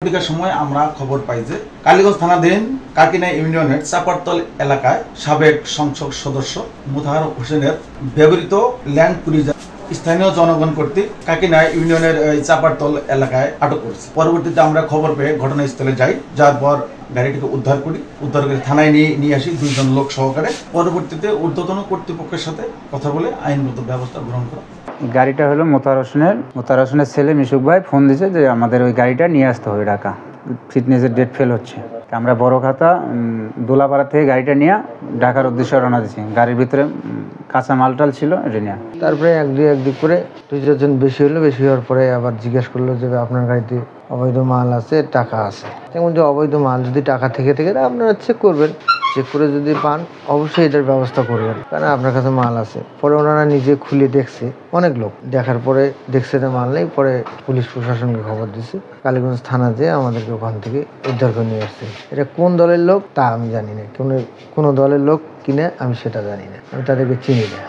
পত্রিকার সময় আমরা খবর পাই যে কালীগঞ্জ থানাধীন কাকিনা ইউনিয়নের চাপারতল এলাকায় সাবেক সংসদ সদস্য মোতাহার হোসেনের ব্যবহৃত ল্যান্ড ক্রুজার স্থানীয় জনগণ কর্তৃক কাকিনা ইউনিয়নের চাপারতল এলাকায় আটক করেছে। পরবর্তীতে আমরা খবর পেয়ে ঘটনাস্থলে যাই, যার পর গাড়িটিকে উদ্ধার করে থানায় নিয়ে আসি 2 জন লোক সহকারে। পরবর্তীতে ঊর্ধ্বতন কর্তৃপক্ষের সাথে কথা বলে আইনগত ব্যবস্থা গ্রহণ করা। গাড়িটা হলো মোতাহার হোসেনের ছেলে মিশুক ভাই ফোন দিয়েছে যে আমাদের ওই গাড়িটা নিয়ে আসতে হবে ঢাকা, ফিটনেসের ডেট ফেল হচ্ছে। আমরা বড় খাতা দোলাপাড়া থেকে গাড়িটা নিয়ে ঢাকার উদ্দেশ্যে রওনা দিচ্ছি। গাড়ির ভিতরে কাঁচা মালটাল ছিল, এটা নিয়ে তারপরে এক দুই করে 2-4 জন বেশি হওয়ার পরে আবার জিজ্ঞেস করলো যে আপনার গাড়িতে অবৈধ মাল আছে, টাকা আছে। তেমন যে অবৈধ মাল যদি টাকা থেকে আপনারা চেক করবেন, চেক করে যদি পান অবশ্যই এটার ব্যবস্থা করবেন, কারণ আপনার কাছে মাল আছে। পরে ওনারা নিজে খুলে দেখছে, অনেক লোক দেখার পরে দেখছে যে মাল নেই। পরে পুলিশ প্রশাসনকে খবর দিছে, কালীগঞ্জ থানা যেয়ে আমাদেরকে ওখান থেকে উদ্ধার করে নিয়ে আসছে। এটা কোন দলের লোক তা আমি জানি না, কোনো দলের লোক কিনে আমি সেটা জানি না, আমি তাদেরকে চিনি না।